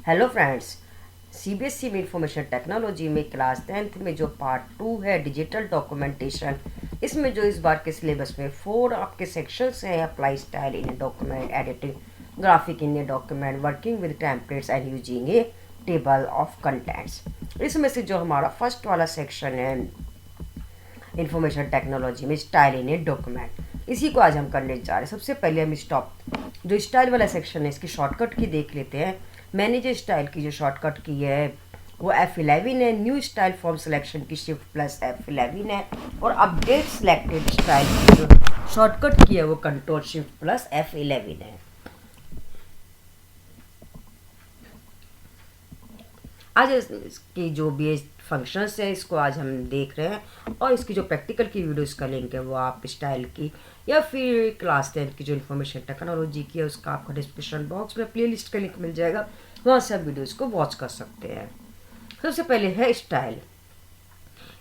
Hello friends, CBSE में information technology में class 10th में जो पार्ट 2 है डिजिटल डॉक्यूमेंटेशन, इसमें जो इस बार के सिलेबस में 4 आपके सेक्शंस हैं। Apply style in a document, editing graphic in a document, working with templates and using A table of contents. इसमें से जो हमारा फर्स्ट वाला सेक्शन है इंफॉर्मेशन टेक्नोलॉजी में स्टाइल इन ए डॉक्यूमेंट, इसी को आज हम करने जा रहे हैं। सबसे पहले हम जो स्टाइल वाला सेक्शन है इसकी शॉर्टकट की देख लेते हैं। मैंने जो स्टाइल की जो शॉर्टकट की है वो F11 है। न्यू स्टाइल फॉर्म सिलेक्शन की शिफ्ट प्लस F11 है। और अपडेट सिलेक्टेड स्टाइल की जो शॉर्टकट की है वो कंट्रोल शिफ्ट प्लस F11 है। आज इसकी जो भी फंक्शंस है इसको आज हम देख रहे हैं, और इसकी जो प्रैक्टिकल की वीडियोस का लिंक है वो आप स्टाइल की या फिर क्लास 10 की जो इन्फॉर्मेशन टेक्नोलॉजी की है उसका आपको डिस्क्रिप्शन बॉक्स में प्लेलिस्ट का लिंक मिल जाएगा, वहाँ से आप वीडियोस को वॉच कर सकते हैं। सबसे पहले है style.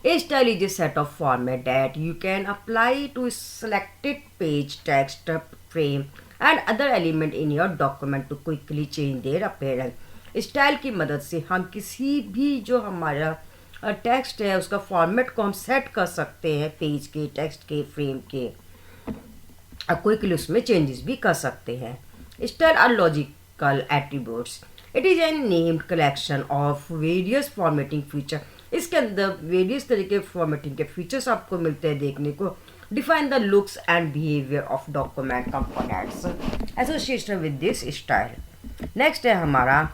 A style is a set of format that you can apply to selected page, text, frame and other element in your document to quickly change their appearance. Style की मदद से हम किसी भी जो हमारा टेक्स्ट है उसका फॉर्मेट को हम सेट कर सकते हैं, पेज के, टेक्स्ट के, फ्रेम के, क्विकली उसमें चेंजेस भी कर सकते हैं। Style are logical attributes. It is an named collection of various formatting feature. इसके अंदर वेरियस तरीके फॉर्मेटिंग के फीचर्स आपको मिलते हैं देखने को। Define the looks and behaviour of document components association with this style. Next है हमारा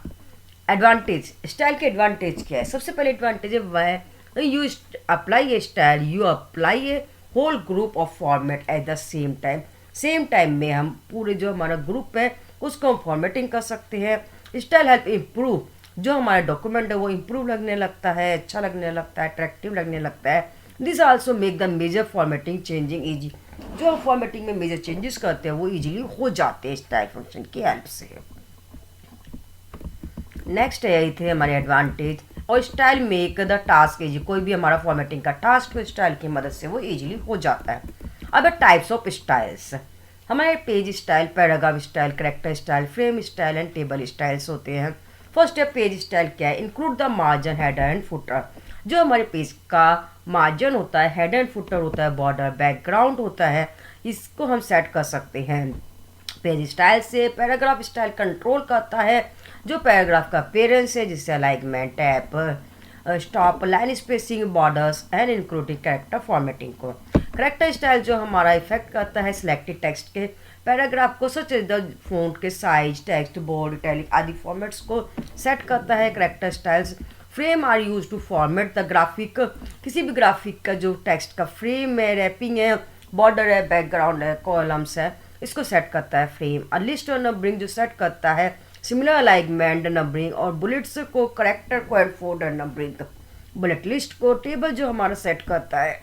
एडवांटेज। स्टाइल के एडवांटेज क्या है? सबसे पहले एडवांटेज है वह you apply a style, you apply a whole group of format at the same time. Same time में हम पूरे जो हमारा ग्रुप है उसको हम फॉर्मेटिंग कर सकते हैं। स्टाइल हेल्प इम्प्रूव, जो हमारा डॉक्यूमेंट है वो इम्प्रूव लगने लगता है, अच्छा लगने लगता है, अट्रैक्टिव लगने लगता है। This also make the major formatting changing easy. जो हम फॉर्मेटिंग में मेजर चेंजेस करते हैं वो ईजिली हो जाते हैं स्टाइल फंक्शन की हेल्प से। नेक्स्ट है थे हमारे एडवांटेज। और style make the task easy. कोई भी हमारा फॉर्मेटिंग का टास्क तो स्टाइल की मदद से वो इजीली हो जाता है। अब टाइप्स ऑफ स्टाइल्स। हमारे page style, paragraph style, character style, frame style and table styles होते हैं। फर्स्ट है पेज स्टाइल। क्या है? Include the margin, header and footer. जो हमारे पेज का मार्जिन होता है, हेडर एंड फुटर होता है, बॉर्डर, बैकग्राउंड होता है, इसको हम सेट कर सकते हैं पेज स्टाइल से। पैराग्राफ स्टाइल कंट्रोल करता है जो पैराग्राफ का अपीयरेंस है, जिससे alignment, tap, stop, line spacing, borders and including character formatting को। कैरेक्टर स्टाइल जो हमारा इफेक्ट करता है सिलेक्टेड टेक्स्ट के पैराग्राफ को, सच द फ़ॉन्ट के साइज, टेक्स्ट, बोल्ड, इटैलिक आदि फॉर्मेट्स को सेट करता है character styles. Frame are use to format the graphic. किसी भी ग्राफिक का जो टेक्स्ट का फ्रेम है, रैपिंग है, बॉर्डर है, बैकग्राउंड है, कॉलम्स है, इसको सेट करता है फ्रेम। अ लिस्ट और नंबरिंग जो सेट करता है सिमिलर अलाइनमेंट, नंबरिंग और बुलेट्स को, करेक्टर को and folder numbering, bullet list को। टेबल जो हमारा सेट करता है।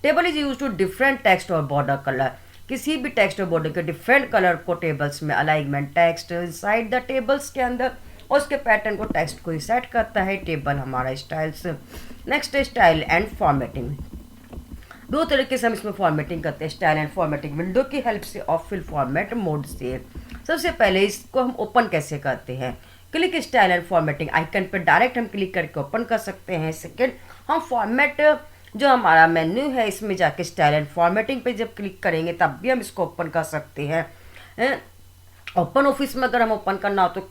Table is use to different text और बॉर्डर कलर। किसी भी टेक्स्ट और बॉर्डर के डिफरेंट कलर को टेबल्स में alignment, text inside the tables के अंदर और उसके पैटर्न को टेक्स्ट को ही सेट करता है टेबल हमारा styles. Next style and formatting. दो तरीके से हम इसमें फॉर्मेटिंग करते हैं स्टाइल एंड फॉर्मेटिंग, विंडो की हेल्प से और फिल फॉर्मेट मोड से। सबसे पहले इसको हम ओपन कैसे करते हैं? Click style and formatting icon पर डायरेक्ट हम क्लिक करके ओपन कर सकते हैं। सेकेंड, हम फॉर्मेट जो हमारा मेन्यू है इसमें जाके स्टाइल एंड फॉर्मेटिंग पे जब क्लिक करेंगे तब भी हम इसको ओपन कर सकते हैं। ओपन ऑफिस में अगर हम ओपन करना हो तो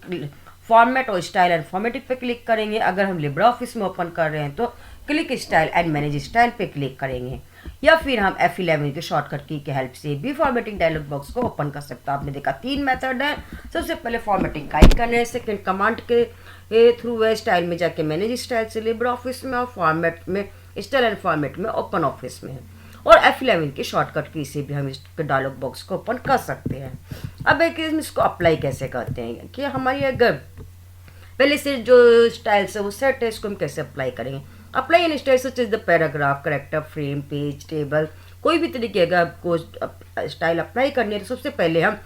फॉर्मेट और स्टाइल एंड फॉर्मेटिंग पे क्लिक करेंगे। अगर हम लिब्रा ऑफिस में ओपन कर रहे हैं तो click style and manage style पे क्लिक करेंगे, या फिर हम F11 के शॉर्टकट की हेल्प से भी फॉर्मेटिंग डायलॉग बॉक्स को ओपन कर सकते हैं। आपने देखा 3 मेथड है। सबसे पहले फॉर्मेटिंग का आइकन है, सेकंड कमांड के थ्रू है, स्टाइल में जाके मैनेज स्टाइल से लिब्रा ऑफिस में, और फॉर्मेट में स्टाइल एंड फॉर्मेट में ओपन ऑफिस में, और F11 के शॉर्टकट की से भी हम इस डायलॉग बॉक्स को ओपन कर सकते हैं। अब एक इसको अप्लाई कैसे करते हैं कि हमारी अगर पहले से जो स्टाइल्स है वो सेट है, इसको हम कैसे अप्लाई करेंगे? Apply an style such as the paragraph, character, frame, page, table, कोई भी तरीके अगर आपको स्टाइल अप्लाई करनी है तो सबसे पहले हम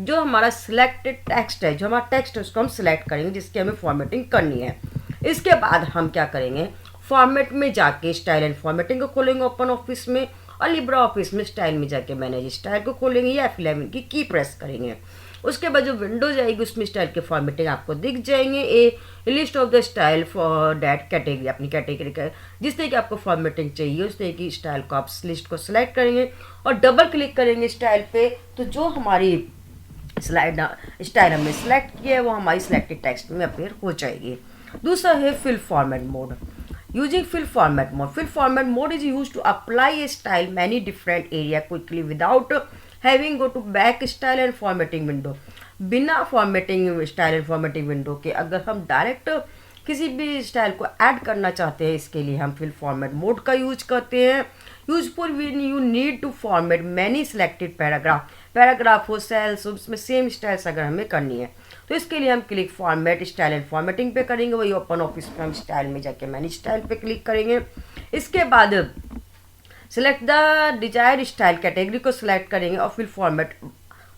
जो हमारा सिलेक्टेड टेक्स्ट है, जो हमारा टेक्स्ट है उसको हम सिलेक्ट करेंगे जिसकी हमें फॉर्मेटिंग करनी है। इसके बाद हम क्या करेंगे? फॉर्मेट में जाके स्टाइल एंड फॉर्मेटिंग को खोलेंगे ओपन ऑफिस में, और लिब्रा ऑफिस में स्टाइल में जाके मैनेज स्टाइल को खोलेंगे या F11 की प्रेस करेंगे। उसके बाद जो विंडो जाएगी उसमें स्टाइल के फॉर्मेटिंग आपको दिख जाएंगे। A list of the style for that category, अपनी कैटेगरी का जिस तरह की आपको फॉर्मेटिंग चाहिए उस तरह की स्टाइल को आप लिस्ट को सिलेक्ट करेंगे और डबल क्लिक करेंगे स्टाइल पे, तो जो हमारी स्टाइल हमने सिलेक्ट किया है वो हमारी सिलेक्टेड टेक्स्ट में अपीयर हो जाएगी। दूसरा है fill format mode. Using fill format mode, fill format mode is use to apply a style many different area quickly without having go to back style and formatting window. बिना formatting style and formatting window के अगर हम direct किसी भी style को add करना चाहते हैं, इसके लिए हम फिल फॉर्मेट मोड का यूज करते हैं। Useful when you need to format many selected paragraph हो, सेल्स, उसमें सेम स्टाइल्स अगर हमें करनी है तो इसके लिए हम click format style and formatting पे करेंगे। वही ओपन ऑफिस में हम स्टाइल में जाके मैनेज स्टाइल पे क्लिक करेंगे। इसके बाद select the desired style category को सिलेक्ट करेंगे और फिर फॉर्मेट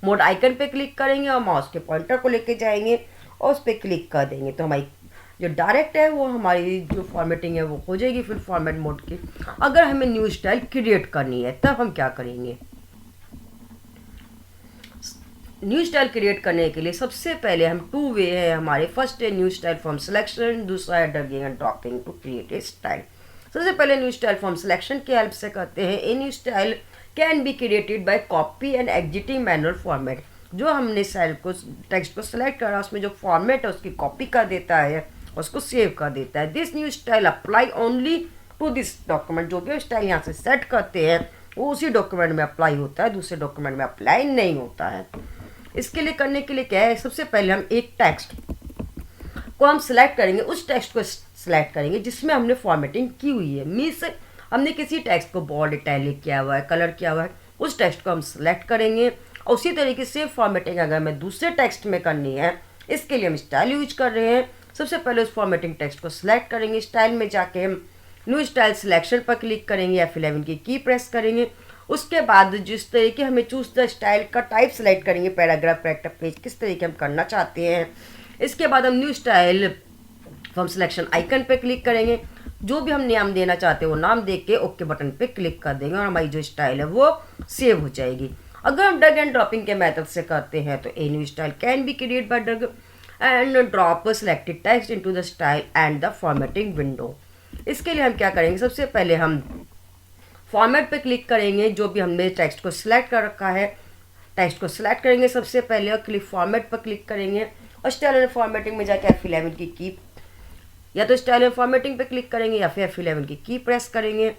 मोड आइकन पे क्लिक करेंगे और माउस के पॉइंटर को लेके जाएंगे और उस पर क्लिक कर देंगे तो हमारी जो डायरेक्ट है वो हमारी जो फॉर्मेटिंग है वो हो जाएगी फिर फॉर्मेट मोड की। अगर हमें न्यू स्टाइल क्रिएट करनी है तब हम क्या करेंगे? न्यू स्टाइल क्रिएट करने के लिए सबसे पहले हम टू वे है हमारे। फर्स्ट है न्यू स्टाइल फ्रॉम सिलेक्शन, दूसरा है dragging and dropping to create a style. सबसे पहले न्यू स्टाइल फ्रॉम सिलेक्शन की हेल्प से करते हैं। A new style can be created by copy and existing manual format. जो हमने स्टाइल को टेक्स्ट को सिलेक्ट करा उसमें जो फॉर्मेट है उसकी कॉपी कर देता है, उसको सेव कर देता है। This new style apply only to this document. जो भी स्टाइल यहाँ से सेट करते हैं वो उसी डॉक्यूमेंट में अप्लाई होता है, दूसरे डॉक्यूमेंट में अप्लाई नहीं होता है। इसके लिए करने के लिए क्या है, सबसे पहले हम एक टेक्स्ट को हम सिलेक्ट करेंगे, उस टेक्स्ट को सिलेक्ट करेंगे जिसमें हमने फॉर्मेटिंग की हुई है। मीन्स हमने किसी टेक्स्ट को बोल्ड इटैलिक किया हुआ है, कलर किया हुआ है, उस टेक्स्ट को हम सिलेक्ट करेंगे और उसी तरीके से फॉर्मेटिंग अगर हमें दूसरे टेक्स्ट में करनी है इसके लिए हम स्टाइल यूज कर रहे हैं। सबसे पहले उस फॉर्मेटिंग टेक्स्ट को सिलेक्ट करेंगे, स्टाइल में जाके हम न्यू स्टाइल सिलेक्शन पर क्लिक करेंगे, F11 की प्रेस करेंगे। उसके बाद जिस तरीके हमें चूज द स्टाइल का टाइप सेलेक्ट करेंगे, पैराग्राफ, कैरेक्टर, पेज, किस तरीके हम करना चाहते हैं। इसके बाद हम new style from selection icon पे क्लिक करेंगे, जो भी हम नाम देना चाहते हैं वो नाम देख के ओके बटन पे क्लिक कर देंगे और हमारी जो स्टाइल है वो सेव हो जाएगी। अगर हम ड्रैग एंड ड्रॉपिंग के मेथड से करते हैं तो ए new style can be create bye drag and drop selected text into the style and the formatting window. इसके लिए हम क्या करेंगे, सबसे पहले हम फॉर्मेट पे क्लिक करेंगे, जो भी हमने टेक्स्ट को सिलेक्ट कर रखा है टेक्स्ट को सिलेक्ट करेंगे सबसे पहले और क्लिक फॉर्मेट पर क्लिक करेंगे और स्टाइल एंड फॉर्मेटिंग में जाके F11 की या तो स्टाइल एंड फॉर्मेटिंग पे क्लिक करेंगे या फिर F11 की प्रेस करेंगे।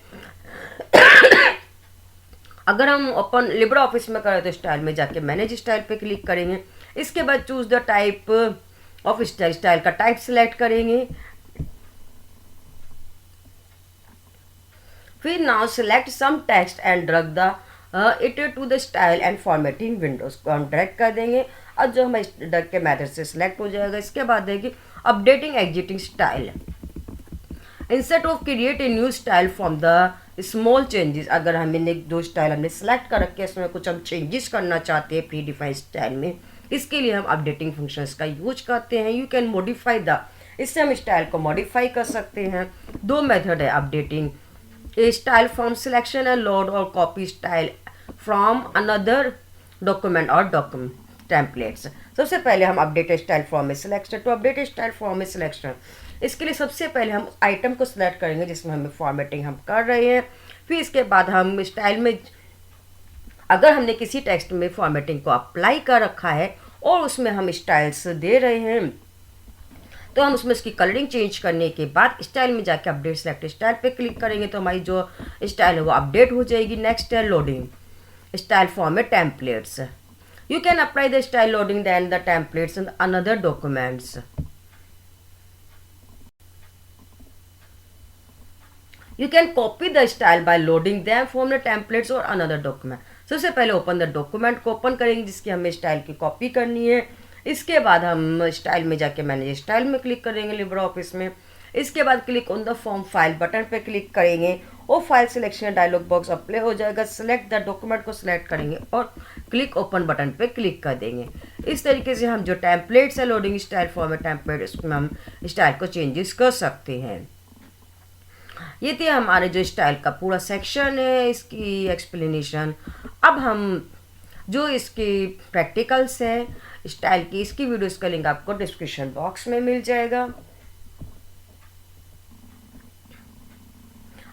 अगर हम ओपन लिब्रा ऑफिस में करें तो स्टाइल में जाके मैनेज स्टाइल पे क्लिक करेंगे। इसके बाद choose the type of style, style का टाइप सिलेक्ट करेंगे। फिर now select some text and drag the it to the style and formatting windows को हम ड्रैग कर देंगे और जो हमारे ड्रैग के मेथड से सिलेक्ट हो जाएगा। इसके बाद देखिए updating exiting style, instead of create a new style from the small changes. अगर हमने जो स्टाइल हमने सेलेक्ट कर रखे हैं इसमें कुछ हम चेंजेस करना चाहते हैं प्री डिफाइंड स्टाइल में, इसके लिए हम अपडेटिंग फंक्शंस का यूज करते हैं। यू कैन मॉडिफाई द, इससे हम स्टाइल को मॉडिफाई कर सकते हैं। दो मेथड है updating, a style from selection and load और copy style from another document और डॉक्यूमेंट टेम्पलेट्स। सबसे पहले हम update style from a selection to update style from a selection. इसके लिए सबसे पहले हम आइटम को सिलेक्ट करेंगे जिसमें हमें फॉर्मेटिंग हम कर रहे हैं। फिर इसके बाद हम स्टाइल में अगर हमने किसी टेक्स्ट में फॉर्मेटिंग को अप्लाई कर रखा है और उसमें हम स्टाइल्स दे रहे हैं तो हम उसमें इसकी कलरिंग चेंज करने के बाद स्टाइल में जाके अपडेट सेलेक्ट स्टाइल पे क्लिक करेंगे तो हमारी जो स्टाइल है वो अपडेट हो जाएगी। नेक्स्ट है loading style format templates. You can apply the style loading then the templates in another documents. You can copy the style by loading them from the templates or another document. सबसे पहले open the document को open करेंगे जिसकी हमें style की copy करनी है। इसके बाद हम स्टाइल में जाके मैनेज स्टाइल में क्लिक करेंगे लिब्रा ऑफिस में। इसके बाद click on the from file button पे क्लिक करेंगे और file selection dialog box apply हो जाएगा। सिलेक्ट द डॉक्यूमेंट को सिलेक्ट करेंगे और क्लिक ओपन बटन पे क्लिक कर देंगे। इस तरीके से हम जो टेम्पलेट्स है लोडिंग स्टाइल फॉर्मेट टेम्पलेट उसमें हम स्टाइल को चेंजेस कर सकते हैं। ये थी हमारे जो स्टाइल का पूरा सेक्शन है, इसकी एक्सप्लेनेशन। अब हम जो इसकी प्रैक्टिकल्स है स्टाइल की, इसकी वीडियोस का लिंक आपको डिस्क्रिप्शन बॉक्स में मिल जाएगा।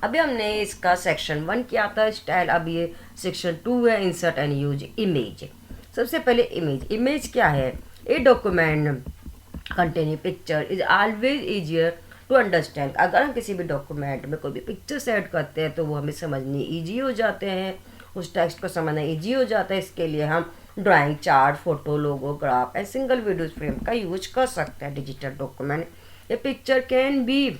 अभी हमने इसका सेक्शन 1 किया था स्टाइल, अब ये सेक्शन 2 है, इंसर्ट एंड यूज इमेज। सबसे पहले इमेज क्या है? A document containing picture is always easier to understand. अगर हम किसी भी डॉक्यूमेंट में कोई भी पिक्चर्स ऐड करते हैं तो वो हमें समझने ईजी हो जाते हैं, उस टेक्स्ट को समझना ईजी हो जाता है। इसके लिए हम drawing, chart, photo, logo, graph and single video frame का यूज कर सकते हैं। Digital document, A picture can be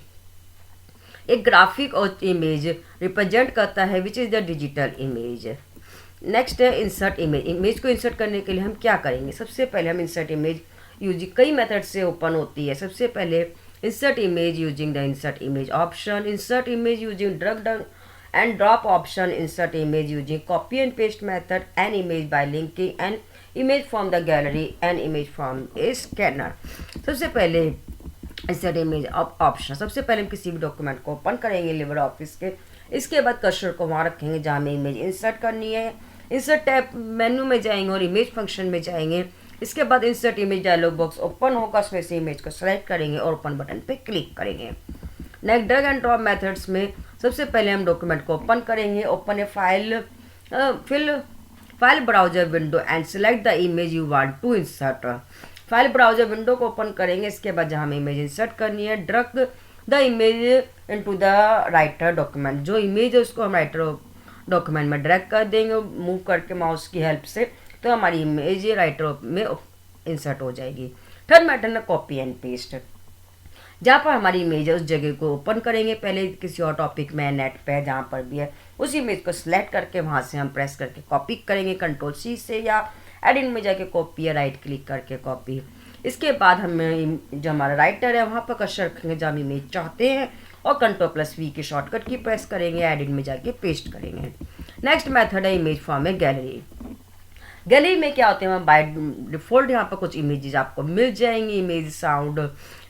एक ग्राफिक और इमेज रिप्रेजेंट करता है which is the digital image. Next है इंसर्ट इमेज। इमेज को इंसर्ट करने के लिए हम क्या करेंगे? सबसे पहले हम इंसर्ट इमेज यूज कई मेथड से ओपन होती है। सबसे पहले insert image using the insert image option, insert image using drag and drop option, insert image using copy and paste method, an image by linking an image from the gallery, an image from A scanner. सबसे पहले insert image option, सबसे पहले हम किसी भी document को open करेंगे Libre office के, इसके बाद कर्सर को वहाँ रखेंगे जहाँ हमें इमेज इंसर्ट करनी है। इंसर्ट टैब मेन्यू में जाएंगे और इमेज फंक्शन में जाएंगे। इसके बाद insert image dialog box open होगा, उसमें से इमेज को सेलेक्ट करेंगे और ओपन बटन पे क्लिक करेंगे। Next drag and drop methods में सबसे पहले हम डॉक्यूमेंट को ओपन करेंगे, open a file browser window and select the image you want to insert. File browser window को ओपन करेंगे, इसके बाद जहाँ हमें इमेज इंसर्ट करनी है drag the image into the writer document. जो इमेज है उसको हम राइटर डॉक्यूमेंट में ड्रैग कर देंगे मूव करके माउस की हेल्प से, तो हमारी इमेज राइटर में इंसर्ट हो जाएगी। थर्ड मेथड है कॉपी एंड पेस्ट। जहाँ पर हमारी इमेज है उस जगह को ओपन करेंगे, पहले किसी और टॉपिक में, नेट पे जहाँ पर भी है, उस इमेज को सिलेक्ट करके वहाँ से हम प्रेस करके कॉपी करेंगे कंट्रोल C से, या एडिट में जाके कॉपी या राइट क्लिक करके कॉपी। इसके बाद हमें जो हमारा राइटर है वहाँ पर कर्सर रखेंगे जहाँ हम इमेज चाहते हैं और कंट्रोल+V की शॉर्टकट की प्रेस करेंगे, एडिट में जाके पेस्ट करेंगे। नेक्स्ट मेथड है image from A gallery. Gallery में क्या होते हैं, बाय डिफॉल्ट यहाँ पर कुछ इमेजेस आपको मिल जाएंगी, image sound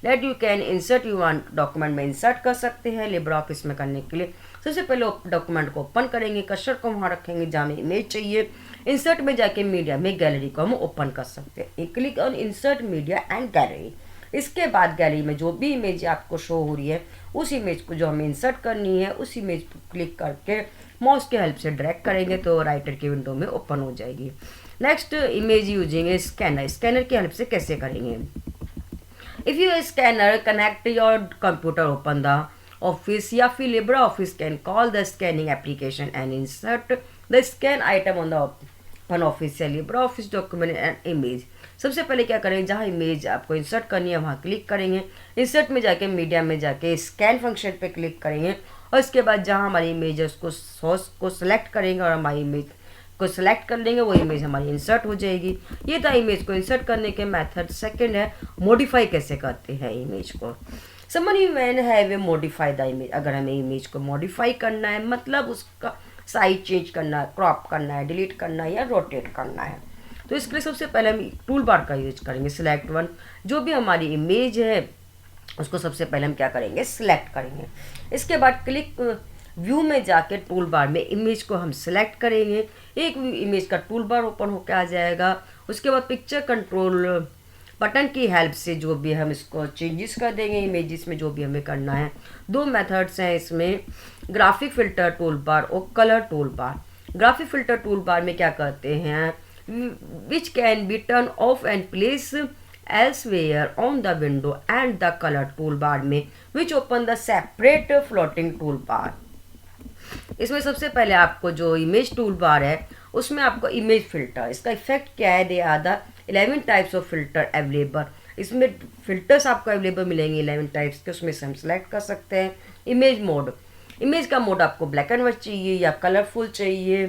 that you can insert, you want document में इंसर्ट कर सकते हैं। लिबर ऑफिस में करने के लिए सबसे पहले डॉक्यूमेंट को ओपन करेंगे, कर्सर को वहाँ रखेंगे जहाँ हमें इमेज चाहिए, इंसर्ट में जाके मीडिया में गैलरी को हम ओपन कर सकते हैं। Click on insert media and gallery. इसके बाद गैलरी में जो भी इमेज आपको शो हो रही है उस इमेज को जो हमें इंसर्ट करनी है उस इमेज पर क्लिक करके माउस की हेल्प से ड्रैग करेंगे तो राइटर की विंडो में ओपन हो जाएगी। Next image using scanner. Scanner की हेल्प से कैसे करेंगे? If you scanner connect your computer, open the office या फिर Libre Office can call the scanning application and insert the scan item on the Open Office या Libre Office document and image. सबसे पहले क्या करेंगे, जहाँ इमेज आपको insert करनी है वहाँ क्लिक करेंगे, इंसर्ट में जाके मीडिया में जाके स्कैन फंक्शन पे क्लिक करेंगे और इसके बाद जहाँ हमारी इमेज है उसको सोर्स को सिलेक्ट करेंगे और हमारी इमेज को सिलेक्ट कर लेंगे, वो इमेज हमारी इंसर्ट हो जाएगी। ये था इमेज को इंसर्ट करने के मेथड। सेकंड है मॉडिफाई कैसे करते हैं इमेज को। Someone man have modify the image. अगर हमें इमेज को मॉडिफाई करना है मतलब उसका साइज चेंज करना है, क्रॉप करना है, डिलीट करना है या रोटेट करना है, तो इसके लिए सबसे पहले हम टूल बार का यूज करेंगे। सिलेक्ट वन, जो भी हमारी इमेज है उसको सबसे पहले हम क्या करेंगे, सिलेक्ट करेंगे। इसके बाद क्लिक व्यू में जाके टूल बार में इमेज को हम सिलेक्ट करेंगे, एक इमेज का टूल बार ओपन होकर आ जाएगा। उसके बाद पिक्चर कंट्रोल बटन की हेल्प से जो भी हम इसको चेंजेस कर देंगे इमेजेस में जो भी हमें करना है। दो मेथड्स हैं इसमें, ग्राफिक फिल्टर टूल बार और colour tool bar. Graphic filter tool bar में क्या करते हैं, which can be turn off and place elsewhere on the window, and the color toolbar में which open the separate floating toolbar। इसमें सबसे पहले आपको जो इमेज टूल बार है उसमें आपको इमेज फिल्टर, इसका इफेक्ट क्या है, they are the 11 types of filter available. इसमें फिल्टर्स आपको अवेलेबल मिलेंगे 11 टाइप्स के, उसमें से हम सेलेक्ट कर सकते हैं। इमेज मोड, इमेज का मोड आपको ब्लैक एंड वाइट चाहिए या कलरफुल चाहिए,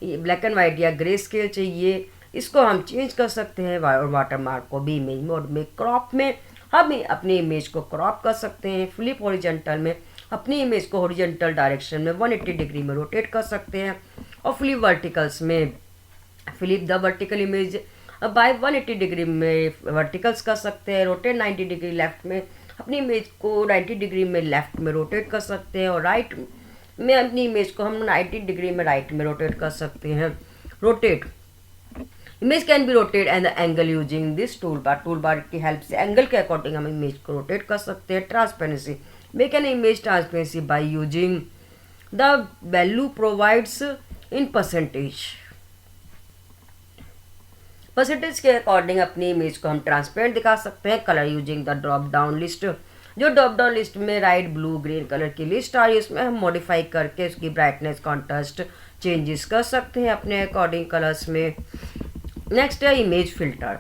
ब्लैक एंड वाइट या ग्रे स्केल चाहिए, इसको हम चेंज कर सकते हैं। वाटर मार्क को भी इमेज मोड में। क्रॉप में हम अपनी इमेज को क्रॉप कर सकते हैं। फ्लिप हॉरिजॉन्टल में अपनी इमेज को हॉरिजॉन्टल डायरेक्शन में 180 डिग्री में रोटेट कर सकते हैं। और फ्लिप वर्टिकल्स में flip the vertical image by 180 degree में वर्टिकल्स कर सकते हैं। रोटेट 90 डिग्री लेफ्ट में अपनी इमेज को 90 डिग्री में लेफ्ट में रोटेट कर सकते हैं और राइट में अपनी इमेज को हम 90 डिग्री में राइट में रोटेट कर सकते हैं। Rotate image can be rotate and the angle using this tool bar की हेल्प से एंगल के अकॉर्डिंग हम इमेज को रोटेट कर सकते हैं। Transparency make an image transparency by using the value provides in percentage के अकॉर्डिंग अपनी इमेज को हम ट्रांसपेरेंट दिखा सकते हैं। Colour using the drop down list, जो ड्रॉप डाउन लिस्ट में राइट ब्लू ग्रीन कलर की लिस्ट आ रही है उसमें हम मॉडिफाई करके उसकी ब्राइटनेस कॉन्ट्रास्ट चेंजेस कर सकते हैं अपने अकॉर्डिंग कलर्स में। नेक्स्ट है इमेज फिल्टर।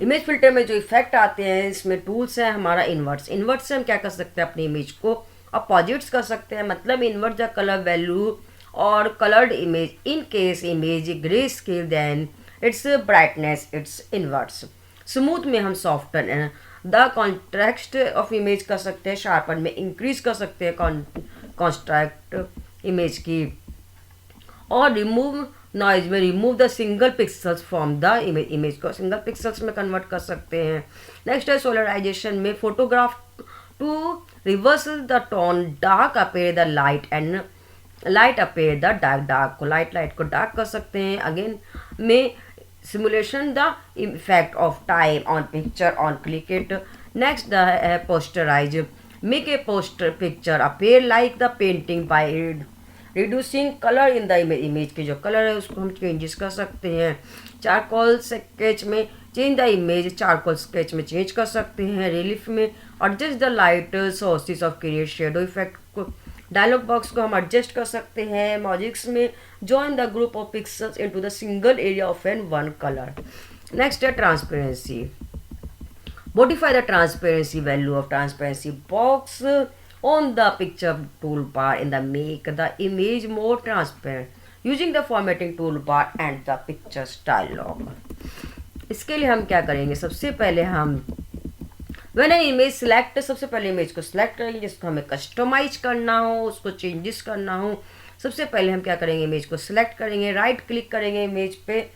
इमेज फिल्टर में जो इफेक्ट आते हैं इसमें टूल्स है हमारा इन्वर्ट्स से हम क्या कर सकते हैं अपनी इमेज को अपोजिट्स कर सकते हैं, मतलब इन्वर्ट द कलर वैल्यू और coloured image in case image grey scale then its brightness its inverts. Smooth में हम soften the contrast of image कर सकते हैं, शार्पन में इंक्रीज कर सकते हैं कॉन्ट्रास्ट इमेज की, और रिमूव नॉइज में remove the single pixels from the image को सिंगल पिक्सल्स में कन्वर्ट कर सकते हैं। नेक्स्ट है सोलराइजेशन में photograph to reverse the tone dark appear the light and light appear the dark को लाइट को डार्क कर सकते हैं। अगेन में simulation the effect of time on picture on click it. Next the posterize make a poster picture appear like the painting by reducing colour in the image के जो colour है उसको हम चेंजेस कर सकते हैं। चारकोल स्केच में change the image, charcoal sketch में चेंज कर सकते हैं। रिलीफ में adjust the light sources of create shadow effect को, डायलॉग बॉक्स को हम एडजस्ट कर सकते हैं। मॉजिक्स में join the group of pixels into the single area of an one colour. Next है transparency, modify the transparency value of transparency box on the picture toolbar in the make the image more transparent using the formatting toolbar and the picture style log। इसके लिए हम क्या करेंगे, सबसे पहले हम when an image select, सबसे पहले इमेज को सिलेक्ट करेंगे जिसको हमें कस्टमाइज करना हो, उसको चेंजेस करना हो। सबसे पहले हम क्या करेंगे, इमेज को सिलेक्ट करेंगे, राइट क्लिक करेंगे इमेज पे,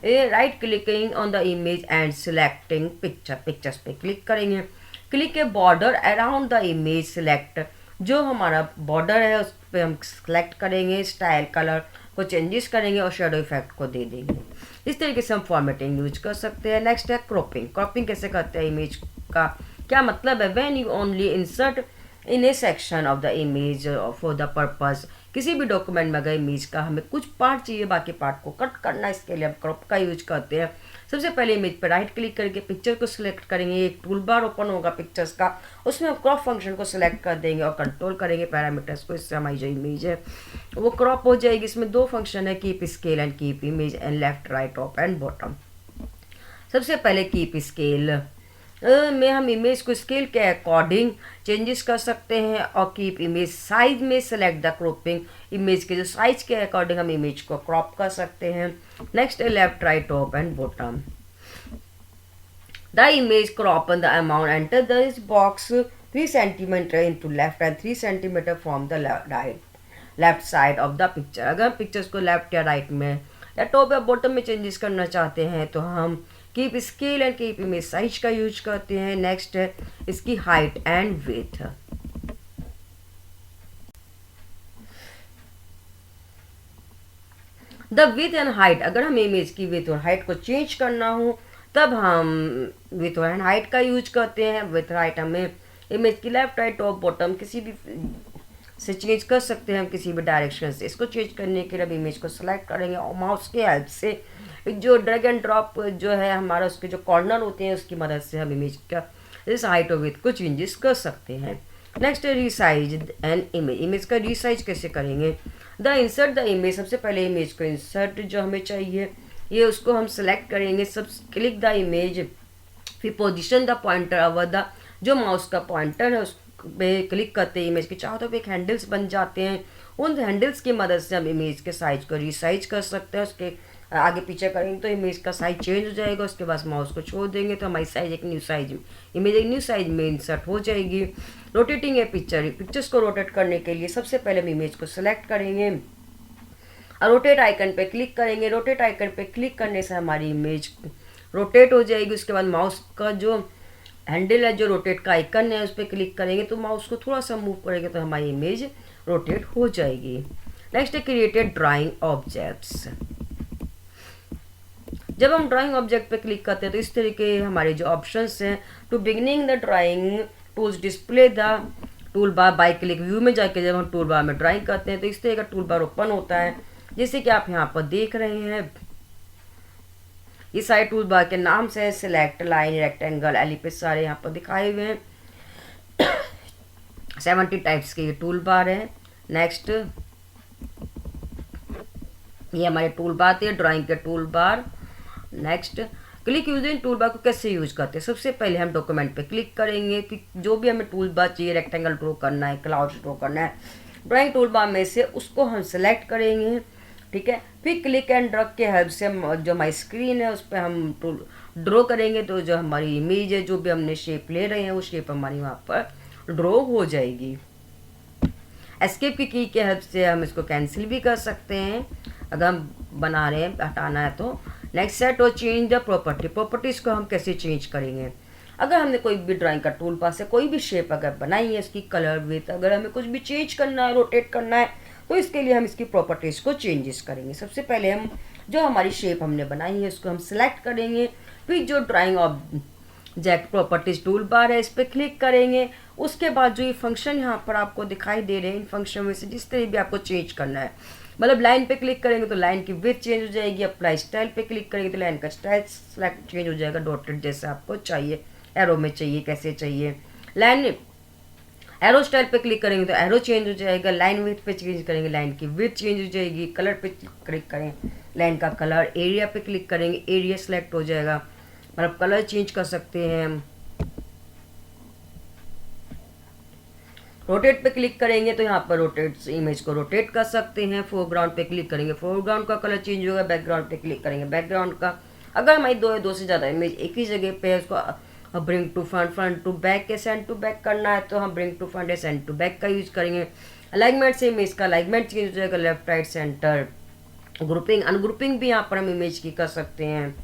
right clicking on the image and selecting pictures पे क्लिक करेंगे। Click A border around the image select, जो हमारा बॉर्डर है उस पर हम सिलेक्ट करेंगे, स्टाइल कलर को चेंजेस करेंगे और शेडो इफेक्ट को दे देंगे। इस तरीके से हम फॉर्मेटिंग यूज कर सकते हैं। नेक्स्ट है क्रॉपिंग। क्रॉपिंग कैसे करते हैं इमेज का क्या मतलब है, when you only insert in A section of the image for the purpose, किसी भी डॉक्यूमेंट में अगर इमेज का हमें कुछ पार्ट चाहिए बाकी पार्ट को कट करना, इसके लिए हम क्रॉप का यूज करते हैं। सबसे पहले इमेज पर राइट क्लिक करके पिक्चर को सिलेक्ट करेंगे, एक टूल बार ओपन होगा पिक्चर्स का, उसमें हम क्रॉप फंक्शन को सिलेक्ट कर देंगे और कंट्रोल करेंगे पैरामीटर्स को, इससे हमारी जो इमेज है वो क्रॉप हो जाएगी। इसमें दो फंक्शन है, keep scale and keep image and left right top and bottom. सबसे पहले कीप स्केल में हम इमेज को स्केल के अकॉर्डिंग चेंजेस कर सकते हैं और कीप इमेज साइज में सेलेक्ट द क्रॉपिंग, इमेज के जो साइज के अकॉर्डिंग हम इमेज को क्रॉप कर सकते हैं। नेक्स्ट है left right top and bottom. The image crop the amount enter this box 3 centimetre into left and 3 centimetre from the left side of the picture. अगर हम पिक्चर्स को लेफ्ट या राइट में या टॉप या बॉटम में changes करना चाहते हैं तो हम keep scale and keep image size का यूज करते हैं। नेक्स्ट है इसकी height and width. The width and height, अगर हम इमेज की विड्थ और हाइट को चेंज करना हो तब हम विड्थ एंड हाइट का यूज करते हैं। विड्थ हाइट हमें इमेज की लेफ्ट राइट टॉप बॉटम किसी भी से चेंज कर सकते हैं हम किसी भी डायरेक्शन से। इसको चेंज करने के लिए अब इमेज को सेलेक्ट करेंगे और माउस की हेल्प से जो ड्रैग एंड ड्रॉप जो है हमारा उसके जो कॉर्नर होते हैं उसकी मदद से हम इमेज का इस हाइट और विड्थ को चेंजेस कर सकते हैं। नेक्स्ट है रीसाइज एंड इमेज। इमेज का रीसाइज कैसे करेंगे, द इंसर्ट द इमेज, सबसे पहले इमेज को इंसर्ट जो हमें चाहिए ये उसको हम सेलेक्ट करेंगे। सब क्लिक द इमेज, फिर position the pointer over the, जो माउस का पॉइंटर है उस पे क्लिक करते हैं इमेज के चारों तरफ एक हैंडल्स बन जाते हैं। उन हैंडल्स की मदद से हम इमेज के साइज को रीसाइज कर सकते हैं। उसके आगे पीछे करेंगे तो इमेज का साइज चेंज हो जाएगा। उसके बाद माउस को छोड़ देंगे तो हमारी साइज एक न्यू साइज इमेज एक न्यू साइज में इंसर्ट हो जाएगी। रोटेटिंग है पिक्चर्स को रोटेट करने के लिए सबसे पहले हम इमेज को सिलेक्ट करेंगे और रोटेट आइकन पे क्लिक करेंगे। रोटेट आइकन पे क्लिक करने से हमारी इमेज रोटेट हो जाएगी। उसके बाद माउस का जो हैंडल है जो रोटेट का आइकन है, उस पर क्लिक करेंगे तो माउस को थोड़ा सा मूव करेंगे तो हमारी इमेज रोटेट हो जाएगी। नेक्स्ट है क्रिएटेड ड्राइंग ऑब्जेक्ट्स। जब हम ड्राइंग ऑब्जेक्ट पे क्लिक करते हैं तो इस तरीके हमारे जो ऑप्शंस हैं, to beginning the drawing tools display the toolbar by click. View में जाके जब हम टूल बार में ड्राइंग करते हैं तो इस तरह का टूल बार ओपन होता है, जैसे कि आप यहाँ पर देख रहे हैं। ये सारे टूल बार के नाम से सिलेक्ट, लाइन, रेक्टेंगल, एलिप्स सारे यहाँ पर दिखाए हुए हैं। 70 टाइप्स के ये टूल बार है। नेक्स्ट ये हमारे टूल बार थे, ड्राइंग के tool bar. Next click using tool bar को कैसे यूज करते हैं। सबसे पहले हम डॉक्यूमेंट पे क्लिक करेंगे कि जो भी हमें टूल बार चाहिए, रेक्टेंगल ड्रॉ करना है, क्लाउड ड्रॉ करना है, ड्राइंग टूल बार में से उसको हम सेलेक्ट करेंगे, ठीक है। फिर क्लिक एंड ड्रैग के हेल्प से जो हमारी स्क्रीन है उस पर हम टूल ड्रॉ करेंगे तो जो हमारी इमेज है, जो भी हमने शेप ले रहे हैं वो शेप हमारी वहाँ पर ड्रॉ हो जाएगी। एस्केप की के हेल्प से हम इसको कैंसिल भी कर सकते हैं अगर हम बना रहे हैं, हटाना है तो। नेक्स्ट सेट और चेंज द प्रॉपर्टी। प्रॉपर्टीज़ को हम कैसे चेंज करेंगे। अगर हमने कोई भी ड्राइंग का टूल पास से कोई भी शेप अगर बनाई है, इसकी कलर विथ अगर हमें कुछ भी चेंज करना है, रोटेट करना है, तो इसके लिए हम इसकी प्रॉपर्टीज़ को चेंजेस करेंगे। सबसे पहले हम जो हमारी शेप हमने बनाई है उसको हम सिलेक्ट करेंगे। फिर जो drawing object properties tool bar है इस पर क्लिक करेंगे। उसके बाद जो ये फंक्शन यहाँ पर आपको दिखाई दे रहे हैं, इन फंक्शन में से जिस तरह भी आपको चेंज करना है, मतलब लाइन पे क्लिक करेंगे तो लाइन की विड्थ चेंज हो जाएगी। अप्लाई स्टाइल पे क्लिक करेंगे तो लाइन का स्टाइल सेलेक्ट चेंज हो जाएगा, डॉटेड जैसे आपको चाहिए, एरो में चाहिए, कैसे चाहिए। लाइन एरो स्टाइल पे क्लिक करेंगे तो एरो चेंज हो जाएगा। लाइन विड्थ पे चेंज करेंगे, लाइन की विड्थ चेंज हो जाएगी। कलर पे क्लिक करेंगे, लाइन का कलर। एरिया पे क्लिक करेंगे, एरिया सेलेक्ट हो जाएगा, मतलब कलर चेंज कर सकते हैं हम। रोटेट पे क्लिक करेंगे तो यहाँ पर रोटेट इमेज को रोटेट कर सकते हैं। फोरग्राउंड पे क्लिक करेंगे, फोरग्राउंड का कलर चेंज होगा। बैकग्राउंड पे क्लिक करेंगे, बैकग्राउंड का। अगर हमारी दो से ज़्यादा इमेज एक ही जगह पे है, उसको bring to front, front to back या सेंड टू बैक करना है तो हम ब्रिंग टू फ्रंट या सेंड टू बैक का यूज करेंगे। अलाइनमेंट से इमेज का अलाइनमेंट चेंज हो जाएगा, left right centre. Grouping ungrouping भी यहाँ पर हम इमेज की कर सकते हैं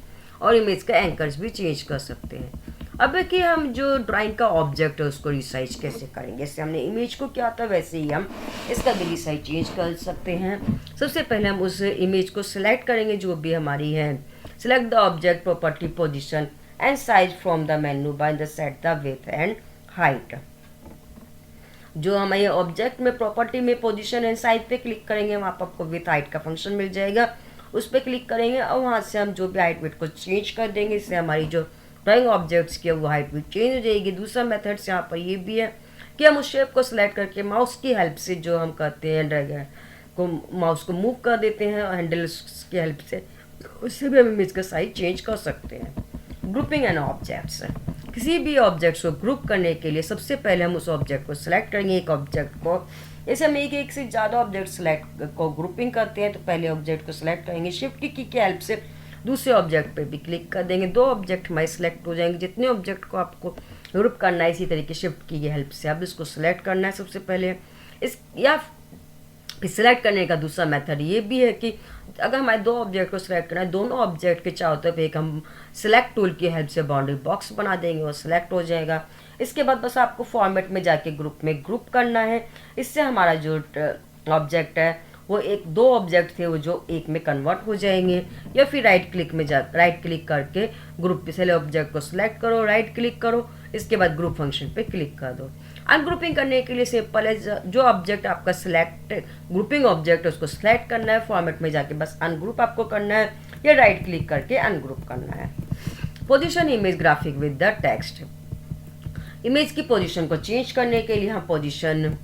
और इमेज का एंकर्स भी चेंज कर सकते हैं। अब कि हम जो ड्राइंग का ऑब्जेक्ट है उसको रिसाइज कैसे करेंगे। जैसे हमने इमेज को किया था वैसे ही हम इसका भी रिसाइज चेंज कर सकते हैं। सबसे पहले हम उस इमेज को सिलेक्ट करेंगे जो भी हमारी है। Select the object property position and size from the menu by the set the width and height. जो हमारे ऑब्जेक्ट में प्रॉपर्टी में पोजीशन एंड साइज पे क्लिक करेंगे, वहाँ पर आपको विथ हाइट का फंक्शन मिल जाएगा, उस पर क्लिक करेंगे और वहाँ से हम जो भी हाइट विड्थ को चेंज कर देंगे। इससे हमारी जो ड्राइंग ऑब्जेक्ट्स की वो हाइट विड्थ चेंज हो जाएगी। दूसरा मेथड्स यहाँ पर ये भी है कि हम उस शेप को सिलेक्ट करके माउस की हेल्प से जो हम करते हैं, ड्रैग को माउस को मूव कर देते हैं हैंडल की हेल्प से, उससे भी हम इमेज का साइज चेंज कर सकते हैं। Grouping and objects. किसी भी ऑब्जेक्ट्स को ग्रुप करने के लिए सबसे पहले हम उस ऑब्जेक्ट को सिलेक्ट करेंगे, एक ऑब्जेक्ट को। जैसे हम एक से ज़्यादा ऑब्जेक्ट सिलेक्ट को ग्रुपिंग करते हैं तो पहले ऑब्जेक्ट को सिलेक्ट करेंगे, शिफ्ट की हेल्प से दूसरे ऑब्जेक्ट पे भी क्लिक कर देंगे। दो ऑब्जेक्ट हमारे सिलेक्ट हो जाएंगे। जितने ऑब्जेक्ट को आपको ग्रुप करना है इसी तरीके शिफ्ट की हेल्प से अब इसको सिलेक्ट करना है सबसे पहले। इस या सिलेक्ट करने का दूसरा मेथड ये भी है कि अगर हमारे दो ऑब्जेक्ट को सिलेक्ट करना है, दोनों ऑब्जेक्ट के चारों तरफ एक हम सिलेक्ट टूल की हेल्प से बाउंड्री बॉक्स बना देंगे, वो सिलेक्ट हो जाएगा। इसके बाद बस आपको फॉर्मेट में जाके ग्रुप में ग्रुप करना है। इससे हमारा जो ऑब्जेक्ट है वो दो ऑब्जेक्ट थे वो जो एक में कन्वर्ट हो जाएंगे। या फिर राइट क्लिक करके ग्रुप पे से ऑब्जेक्ट को सिलेक्ट करो, राइट क्लिक करो, इसके बाद ग्रुप फंक्शन पे क्लिक कर दो। अनग्रुपिंग करने के लिए सिंपल है, जो ऑब्जेक्ट आपका सिलेक्ट ग्रुपिंग ऑब्जेक्ट है उसको सिलेक्ट करना है, फॉर्मेट में जाके बस अनग्रुप आपको करना है या राइट क्लिक करके अनग्रुप करना है। Position image graphic with the text. Image की पोजीशन को चेंज करने के लिए हम position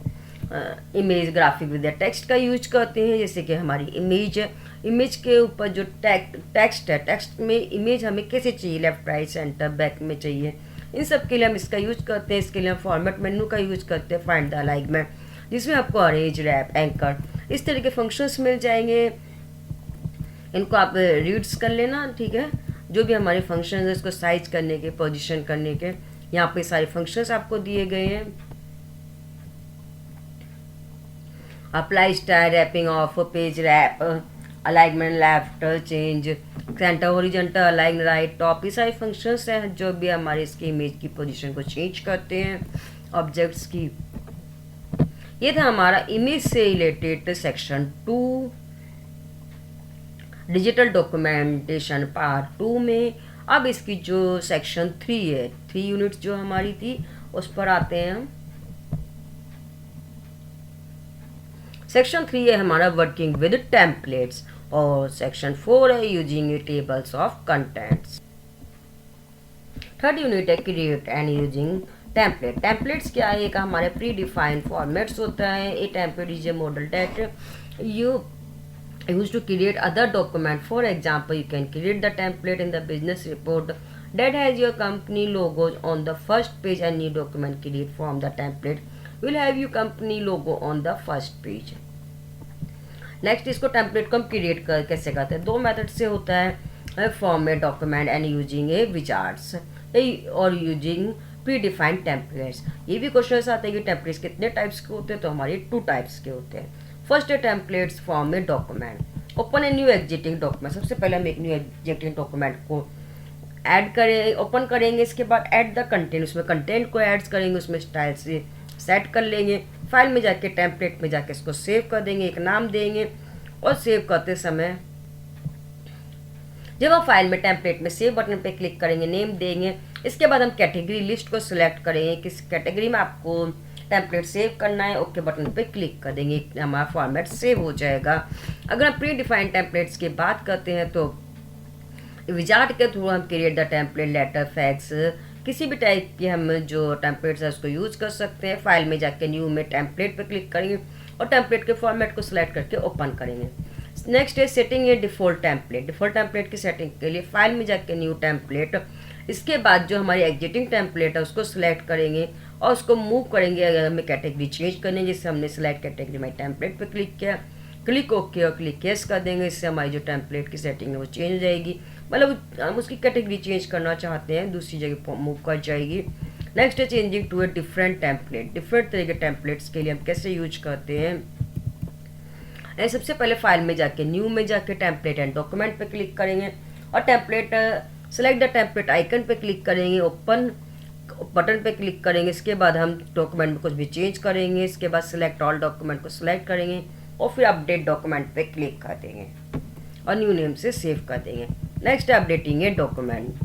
image graphic with the text का यूज करते हैं। जैसे कि हमारी इमेज है, इमेज के ऊपर जो टेक्स्ट है, टेक्स्ट में इमेज हमें कैसे चाहिए, लेफ्ट राइट सेंटर बैक में चाहिए, इन सब के लिए हम इसका यूज करते हैं। इसके लिए हम फॉर्मेट मेन्यू का यूज करते हैं, फाइंड द अलाइनमेंट, जिसमें आपको अरेंज, रैप, एंकर इस तरह के फंक्शंस मिल जाएंगे। इनको आप रीड्स कर लेना, ठीक है। जो भी हमारे फंक्शन है इसको साइज करने के, पोजिशन करने के, यहाँ पे सारे फंक्शंस आपको दिए गए हैं। Apply style, wrapping off, page wrap, alignment, left change, centre, horizontal, align, right, top, ये सारे फंक्शंस हैं जो भी हमारे इसकी इमेज की पोजीशन को चेंज करते हैं ऑब्जेक्ट्स की। ये था हमारा इमेज से related section 2 digital documentation part 2 में। अब इसकी जो सेक्शन 3 है, 3 यूनिट्स जो हमारी थी उस पर आते हैं हम। सेक्शन 3 है हमारा वर्किंग विद टेम्पलेट्स और सेक्शन 4 है using tables of contents. Third unit है create and using template. Templates क्या है? एक हमारे प्री डिफाइंड फॉर्मेट्स होता है। A template is a model that you use to create other document. For example, you can create the template in the business report that has your company logos on the first page, and new document create from the template will have your company logo on the first page. Next इसको template को हम create कर कैसे करते हैं? 2 method से होता है, format document and using A Wizards और यूजिंग प्री डिफाइंड टेम्पलेट्स। ये भी क्वेश्चन आते हैं कि टेम्पलेट्स कितने टाइप्स के होते हैं, तो हमारे 2 टाइप्स के होते हैं। फर्स्ट है templates form a document. Open a new existing document. सबसे पहले हम एक न्यू एग्जिस्टिंग डॉक्यूमेंट को ऐड करें, ओपन करेंगे। इसके बाद ऐड द कंटेंट, उसमें कंटेंट को ऐड करेंगे, उसमें स्टाइल से सेट कर लेंगे। फाइल में जाके टेम्पलेट में जाके इसको सेव कर देंगे, एक नाम देंगे और सेव करते समय जब हम फाइल में टेम्पलेट में सेव बटन पे क्लिक करेंगे, नेम देंगे। इसके बाद हम कैटेगरी लिस्ट को सिलेक्ट करेंगे, किस कैटेगरी में आपको टेम्पलेट सेव करना है, ओके बटन पे क्लिक कर देंगे, हमारा फॉर्मेट सेव हो जाएगा। अगर हम प्री डिफाइंड टेम्पलेट्स की बात करते हैं तो विजार्ड के थ्रू हम create the template, letter, fax, किसी भी टाइप के हम जो टेम्पलेट्स है उसको यूज कर सकते हैं। फाइल में जाके न्यू में टेम्पलेट पे क्लिक करेंगे और टेम्पलेट के फॉर्मेट को सिलेक्ट करके ओपन करेंगे। नेक्स्ट है सेटिंग ए डिफॉल्ट टेम्पलेट। डिफॉल्ट टेम्पलेट की सेटिंग के लिए फाइल में जाके न्यू टेम्पलेट, इसके बाद जो हमारी एग्जिस्टिंग टेम्पलेट है उसको सिलेक्ट करेंगे और उसको मूव करेंगे। अगर हमें कैटेगरी चेंज करनी है, जैसे हमने सिलेक्ट कैटेगरी में टेम्पलेट पे क्लिक किया, क्लिक ओके और क्लिक यस कर देंगे। इससे हमारी जो टेम्पलेट की सेटिंग है वो चेंज हो जाएगी, मतलब हम उसकी कैटेगरी चेंज करना चाहते हैं दूसरी जगह मूव कर जाएगी। नेक्स्ट है changing to a different template. Different तरह के टेम्पलेट्स के लिए हम कैसे यूज करते हैं? सबसे पहले फाइल में जाके न्यू में जाके टेम्पलेट एंड डॉक्यूमेंट पे क्लिक करेंगे और template select the template icon पे क्लिक करेंगे, ओपन बटन पे क्लिक करेंगे। इसके बाद हम डॉक्यूमेंट में कुछ भी चेंज करेंगे। इसके बाद सिलेक्ट ऑल डॉक्यूमेंट को सिलेक्ट करेंगे और फिर अपडेट डॉक्यूमेंट पे क्लिक कर देंगे और न्यू नेम से सेव कर देंगे। नेक्स्ट है अपडेटिंग ए डॉक्यूमेंट।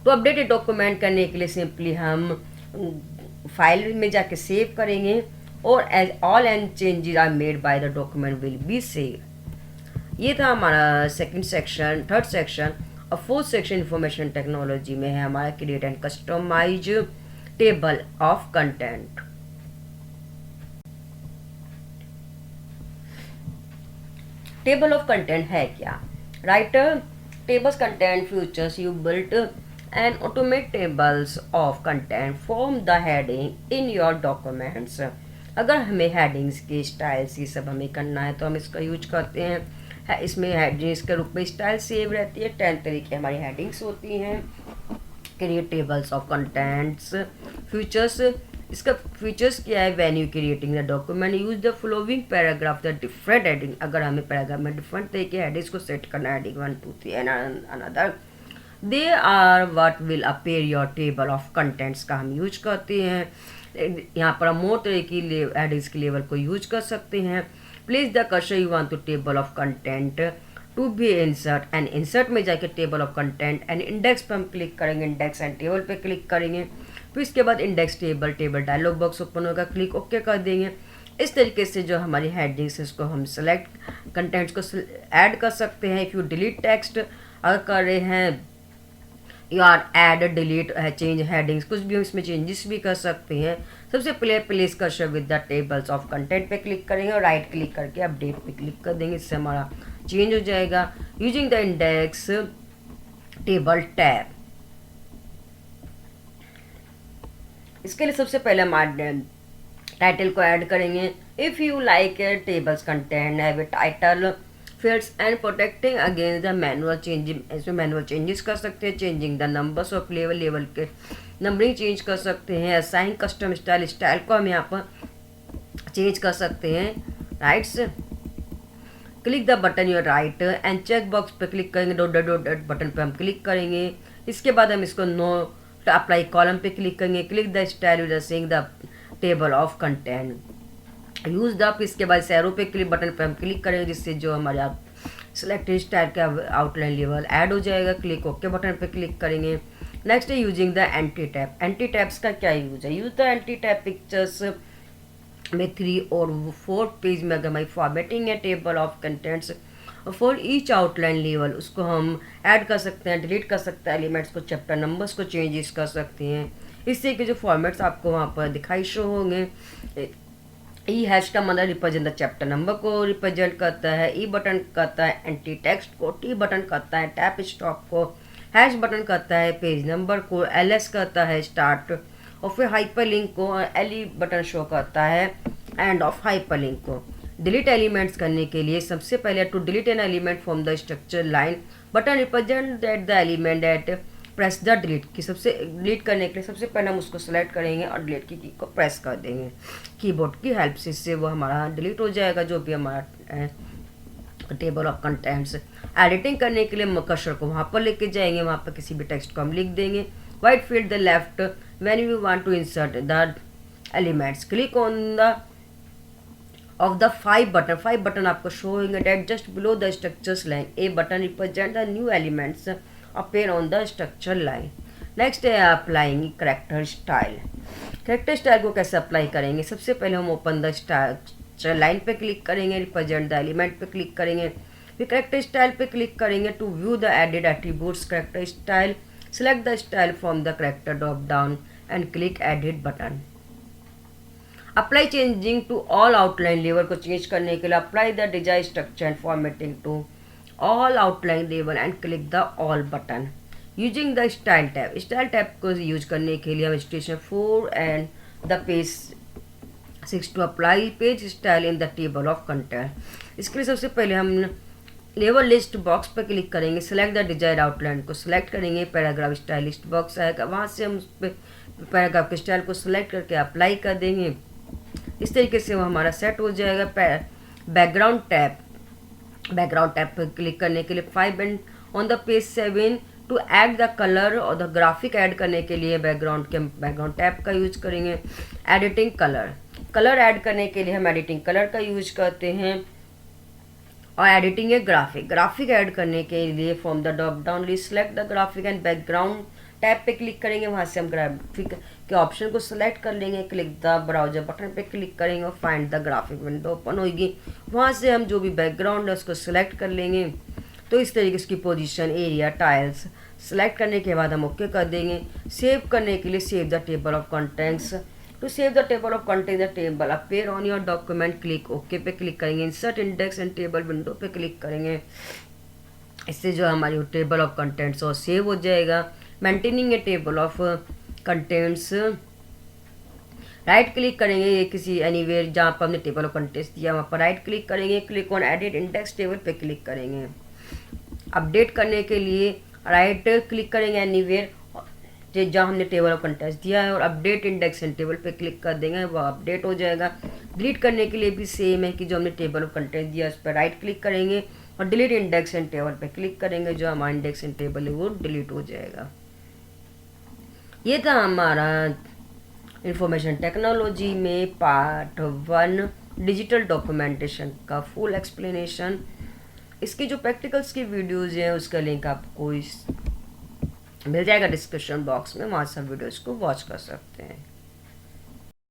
तो अपडेटेड डॉक्यूमेंट करने के लिए सिंपली हम फाइल में जाके सेव करेंगे और as all and changes are made by the document will be save. ये था हमारा सेकंड सेक्शन। थर्ड सेक्शन और फोर्थ सेक्शन इंफॉर्मेशन टेक्नोलॉजी में है हमारा create and customise table of content. Table of content है क्या? Writer tables contain features you built and automate tables of content from the heading in your documents। अगर हमें headings के styles ये सब हमें करना है तो हम इसका यूज करते हैं। इसमें हेडिंग्स के रूप में स्टाइल सेव रहती है। 10 तरीके हमारी हेडिंग्स होती हैं। Create tables of contents. Features, इसका फीचर्स क्या है? When you creating the document use the flowing paragraph the different heading. अगर हमें पैराग्राफ में डिफरेंट तरह के हेडिंग्स को सेट करना है, heading 1 2 3 and another, they are what will appear your table of contents का हम यूज करते हैं। यहाँ पर हम मोर तरह की हेडिंग्स के लेवल को यूज कर सकते हैं। Place the cursor you want to table of content to be insert and insert में जाके table of content and index पर हम क्लिक करेंगे, इंडेक्स एंड टेबल पे क्लिक करेंगे। फिर इसके बाद index table dialog box open होगा, क्लिक ओके कर देंगे। इस तरीके से जो हमारी हेडिंग्स है उसको हम सेलेक्ट कंटेंट्स को ऐड कर सकते हैं। इफ़ यू डिलीट टेक्स्ट अगर कर रहे हैं यार ऐड डिलीट चेंज हेडिंग्स, कुछ भी इसमें चेंजेस भी कर सकते हैं। सबसे पहले place cursor with the tables of content पे क्लिक करेंगे और राइट क्लिक करके अपडेट पे क्लिक कर देंगे, इससे हमारा चेंज हो जाएगा। Using the index table tab, इसके लिए सबसे पहले हमारे टाइटल को ऐड करेंगे। If you like tables content have a title fields and protecting against the manual changing, इसमें मैनुअल चेंजेस कर सकते हैं। Changing the numbers of level के नंबरिंग चेंज कर सकते हैं। असाइन कस्टम स्टाइल को हम यहाँ पर चेंज कर सकते हैं। Rights click the button your right and check box पे क्लिक करेंगे, dot dot dot dot button पे हम क्लिक करेंगे। इसके बाद हम इसको नो अप्लाई कॉलम पे क्लिक करेंगे। Click the style user saying the table of content use the, इसके बाद एरो पे क्लिक बटन पे हम क्लिक करेंगे, जिससे जो हमारे सिलेक्टेड स्टाइल का आउटलाइन लेवल ऐड हो जाएगा। क्लिक ओके बटन पे क्लिक करेंगे। नेक्स्ट है using the anti tab. Anti tabs का क्या यूज है? Use the anti tab pictures में 3 और 4 पेज में अगर हमारी फॉर्मेटिंग है table of contents for each outline level, उसको हम ऐड कर सकते हैं, डिलीट कर सकते हैं, एलिमेंट्स को, चैप्टर नंबर्स को चेंजेस कर सकते हैं। इससे कि जो फॉर्मेट्स आपको वहाँ पर दिखाई शो होंगे। ई हैश का मतलब रिप्रेजेंट द चैप्टर नंबर को रिप्रेजेंट करता है, ई बटन करता है एंटी टेक्स्ट को, टी बटन करता है टैप स्टॉप को, हैश बटन करता है पेज नंबर को, एल एस करता है स्टार्ट, और फिर हाइपरलिंक को, एल ई बटन शो करता है एंड ऑफ हाइपरलिंक को। डिलीट एलिमेंट्स करने के लिए सबसे पहले to delete an element from the structure line button represent that the element that press the delete key, सबसे डिलीट करने के लिए सबसे पहले हम उसको सेलेक्ट करेंगे और डिलीट की को प्रेस कर देंगे कीबोर्ड की हेल्प से। इससे वो हमारा डिलीट हो जाएगा जो भी हमारा टेबल ऑफ कंटेंट्स। एडिटिंग करने के लिए हम कर्सर को वहाँ पर लेके जाएंगे, वहाँ पर किसी भी टेक्स्ट को हम लिख देंगे। White field the left when you want to insert the elements, click on the of the 5 button आपको शो होंगे that just below the structures line. A button represent the new elements appear on the structure line. Next है applying character style. Character style को कैसे apply करेंगे? सबसे पहले हम open the structure line पे क्लिक करेंगे, रिप्रेजेंट द एलिमेंट पे क्लिक करेंगे, फिर करेक्टर स्टाइल पे क्लिक करेंगे। To view the added attributes character style, select the style from the character drop down and click edit button. Apply changing to all outline level को change करने के लिए apply the design structure and formatting to all outline level and click the all button. Using the style tab. Style tab को use करने के लिए हम station 4 and the page 6 to apply page style in the table of content. इसके लिए सबसे पहले हम लेवल लिस्ट बॉक्स पर क्लिक करेंगे, सेलेक्ट द डिजायर आउटलाइन को सिलेक्ट करेंगे, पैराग्राफ स्टाइल लिस्ट बॉक्स आएगा, वहाँ से हम उस पर पैराग्राफ के स्टाइल को सिलेक्ट करके अप्लाई कर देंगे। इस तरीके से वो हमारा सेट हो जाएगा। बैकग्राउंड टैब पर क्लिक करने के लिए 5 and on the page 7 to add the colour और द ग्राफिक ऐड करने के लिए बैकग्राउंड टैब का यूज करेंगे। एडिटिंग कलर ऐड करने के लिए हम एडिटिंग कलर का यूज करते हैं। और एडिटिंग है ग्राफिक ऐड करने के लिए from the drop down list select the graphic and background tab पे क्लिक करेंगे, वहाँ से हम ग्राफिक के ऑप्शन को सिलेक्ट कर लेंगे। क्लिक द ब्राउजर बटन पे क्लिक करेंगे और find the graphic window open होगी, वहाँ से हम जो भी बैकग्राउंड है उसको सिलेक्ट कर लेंगे। तो इस तरीके से पोजीशन, एरिया, टाइल्स सेलेक्ट करने के बाद हम ओके कर देंगे। सेव करने के लिए save the table of contents. To save the table of contents the table appear on your document, click okay पे क्लिक करेंगे। Insert index and table window पे क्लिक करेंगे। इससे जो हमारी टेबल ऑफ कंटेंट्स और सेव हो जाएगा। Maintaining a table of contents, right click करेंगे, ये किसी एनीवेयर जहाँ पर हमने टेबल ऑफ कंटेंट्स दिया वहाँ पर राइट क्लिक करेंगे, click on edit index table पे क्लिक करेंगे। अपडेट करने के लिए राइट क्लिक करेंगे एनीवेयर जहाँ हमने टेबल ऑफ कंटेंट्स दिया है और अपडेट इंडेक्स एंड टेबल पे क्लिक कर देंगे, वो अपडेट हो जाएगा। डिलीट करने के लिए भी सेम है कि जो हमने टेबल ऑफ कंटेंट्स दिया उस पर राइट क्लिक करेंगे और डिलीट इंडेक्स एंड टेबल पे क्लिक करेंगे, जो हमारा इंडेक्स एंड टेबल है वो डिलीट हो जाएगा। ये था हमारा इंफॉर्मेशन टेक्नोलॉजी में पार्ट 1 डिजिटल डॉक्यूमेंटेशन का फुल एक्सप्लेनेशन। इसकी जो प्रैक्टिकल्स की वीडियोज़ हैं उसका लिंक आपको मिल जाएगा डिस्क्रिप्शन बॉक्स में, वहाँ सब वीडियोज़ को वॉच कर सकते हैं।